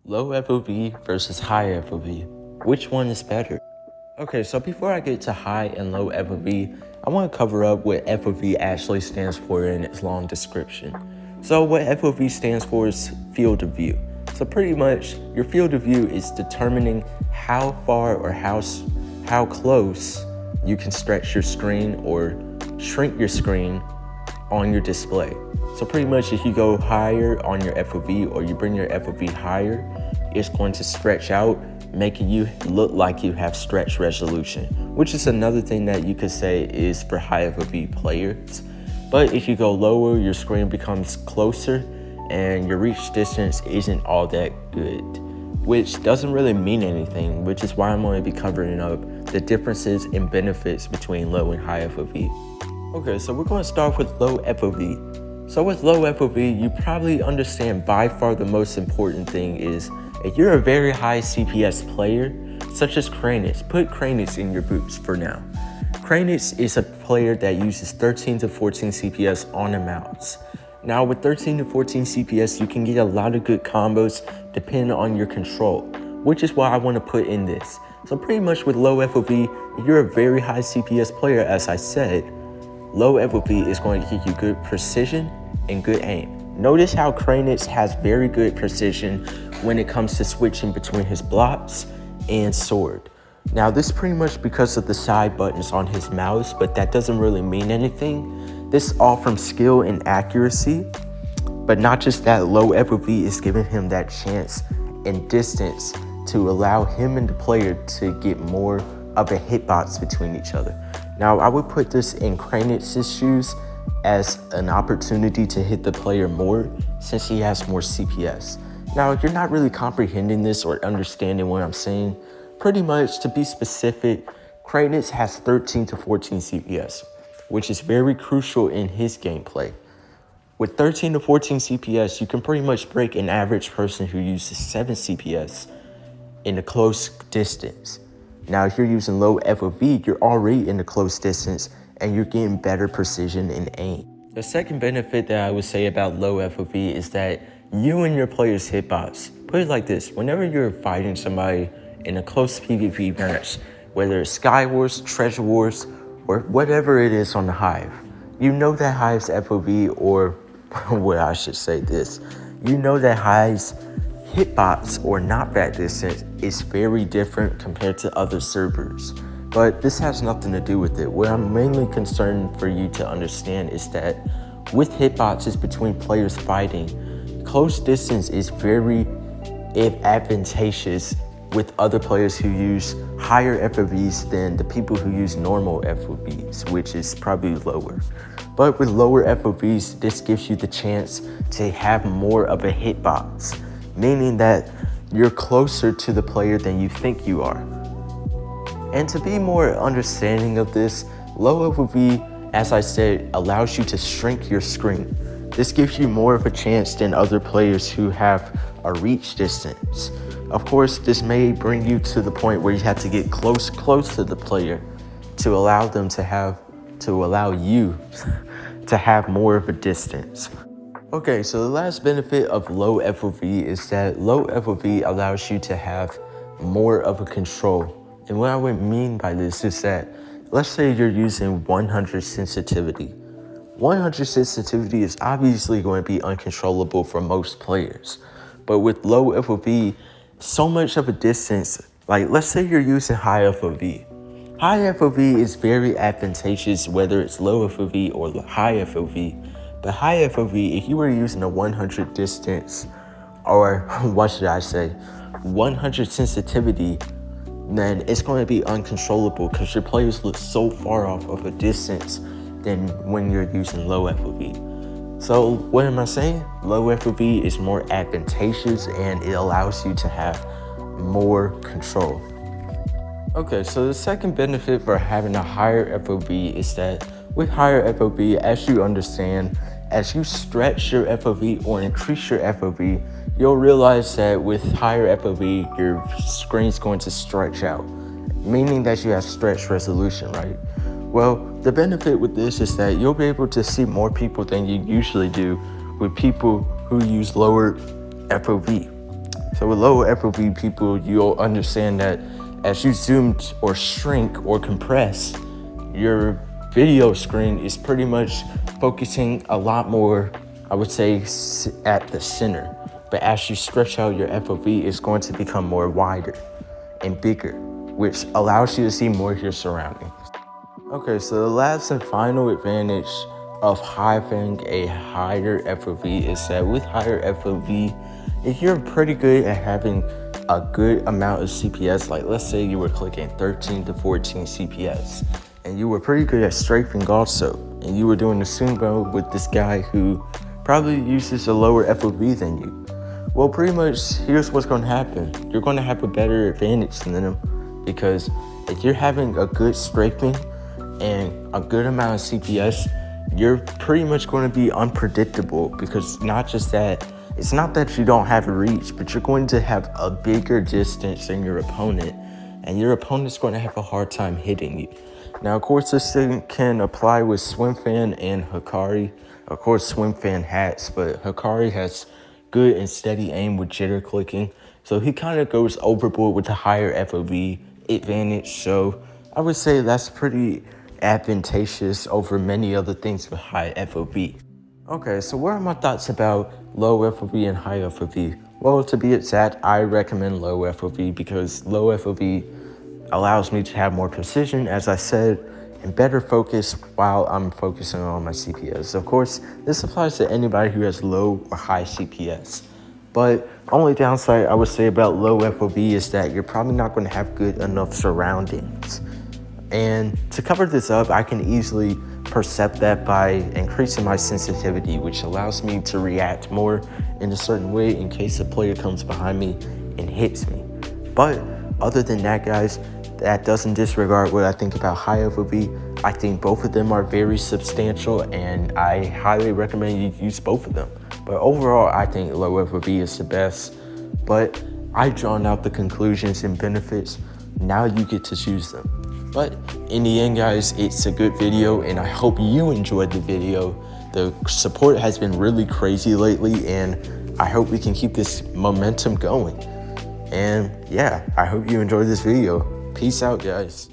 Low FOV versus high FOV. Which one is better? Okay, so before I get to high and low FOV, I want to cover up what FOV actually stands for in its long description. So what FOV stands for is field of view. So pretty much your field of view is determining how far or how close you can stretch your screen or shrink your screen on your display. So pretty much if you go higher on your FOV or you bring your FOV higher, it's going to stretch out, making you look like you have stretch resolution, which is another thing that you could say is for high FOV players. But if you go lower, your screen becomes closer and your reach distance isn't all that good, which doesn't really mean anything, which is why I'm going to be covering up the differences and benefits between low and high FOV. Okay, so we're going to start with low FOV. So with low FOV, you probably understand by far the most important thing is if you're a very high CPS player, such as Kranitz, put Kranitz in your boots for now. Kranitz is a player that uses 13 to 14 CPS on a mouse. Now with 13 to 14 CPS, you can get a lot of good combos depending on your control, which is why I want to put in this. So pretty much with low FOV, if you're a very high CPS player, as I said, low FOV is going to give you good precision and good aim. Notice how Kranitz has very good precision when it comes to switching between his blocks and sword. Now this is pretty much because of the side buttons on his mouse, but that doesn't really mean anything. This is all from skill and accuracy, but not just that, low FOV is giving him that chance and distance to allow him and the player to get more of a hitbox between each other. Now I would put this in Kranitz's shoes as an opportunity to hit the player more since he has more CPS. Now if you're not really comprehending this or understanding what I'm saying, pretty much to be specific, Kranitz has 13 to 14 CPS, which is very crucial in his gameplay. With 13 to 14 CPS, you can pretty much break an average person who uses 7 CPS in a close distance. Now, if you're using low FOV, you're already in the close distance and you're getting better precision and aim. The second benefit that I would say about low FOV is that you and your player's hitbox. Put it like this, whenever you're fighting somebody in a close PvP match, whether it's Sky Wars, Treasure Wars, or whatever it is on the Hive, you know that Hive's FOV, or what I should say this, you know that Hive's hitbox or knockback distance is very different compared to other servers. But this has nothing to do with it. What I'm mainly concerned for you to understand is that with hitboxes between players fighting, close distance is very advantageous with other players who use higher FOVs than the people who use normal FOVs, which is probably lower. But with lower FOVs, this gives you the chance to have more of a hitbox, meaning that you're closer to the player than you think you are. And to be more understanding of this, low FOV, as I said, allows you to shrink your screen. This gives you more of a chance than other players who have a reach distance. Of course, this may bring you to the point where you have to get close to the player to allow you to have more of a distance. Okay, so the last benefit of low FOV is that low FOV allows you to have more of a control. And what I would mean by this is that, let's say you're using 100 sensitivity. 100 sensitivity is obviously going to be uncontrollable for most players. But with low FOV, so much of a distance, like let's say you're using high FOV. High FOV is very advantageous whether it's low FOV or high FOV. But high FOV, if you were using a 100 distance, or what should I say, 100 sensitivity, then it's going to be uncontrollable because your players look so far off of a distance than when you're using low FOV. So what am I saying? Low FOV is more advantageous and it allows you to have more control. Okay, so the second benefit for having a higher FOV is that with higher FOV, as you understand, as you stretch your FOV or increase your FOV, you'll realize that with higher FOV, your screen's going to stretch out, meaning that you have stretch resolution, right? Well, the benefit with this is that you'll be able to see more people than you usually do with people who use lower FOV. So with low FOV people, you'll understand that as you zoom or shrink or compress, your video screen is pretty much focusing a lot more, I would say, at the center. But as you stretch out your FOV, it's going to become more wider and bigger, which allows you to see more of your surroundings. Okay, so the last and final advantage of having a higher FOV is that with higher FOV, if you're pretty good at having a good amount of CPS, like let's say you were clicking 13 to 14 CPS, and you were pretty good at strafing also, and you were doing the sumo with this guy who probably uses a lower FOV than you. Well, pretty much here's what's going to happen. You're going to have a better advantage than them, because if you're having a good strafing and a good amount of CPS, you're pretty much going to be unpredictable, because not just that, it's not that you don't have reach, but you're going to have a bigger distance than your opponent, and your opponent's going to have a hard time hitting you. Now, of course, this thing can apply with SwimFan and Hikari. Of course, SwimFan hats, but Hikari has good and steady aim with jitter clicking, so he kind of goes overboard with the higher FOV advantage. So I would say that's pretty advantageous over many other things with high FOV. Okay, so what are my thoughts about low FOV and high FOV? Well, to be exact, I recommend low FOV because low FOV allows me to have more precision, as I said, and better focus while I'm focusing on my CPS. Of course, this applies to anybody who has low or high CPS. But only downside I would say about low FOV is that you're probably not going to have good enough surroundings. And to cover this up, I can easily percept that by increasing my sensitivity, which allows me to react more in a certain way in case a player comes behind me and hits me. But other than that, guys, that doesn't disregard what I think about high FOV. I think both of them are very substantial, and I highly recommend you use both of them. But overall, I think low FOV is the best. But I've drawn out the conclusions and benefits. Now you get to choose them. But in the end, guys, it's a good video, and I hope you enjoyed the video. The support has been really crazy lately, and I hope we can keep this momentum going. And yeah, I hope you enjoyed this video. Peace out, guys.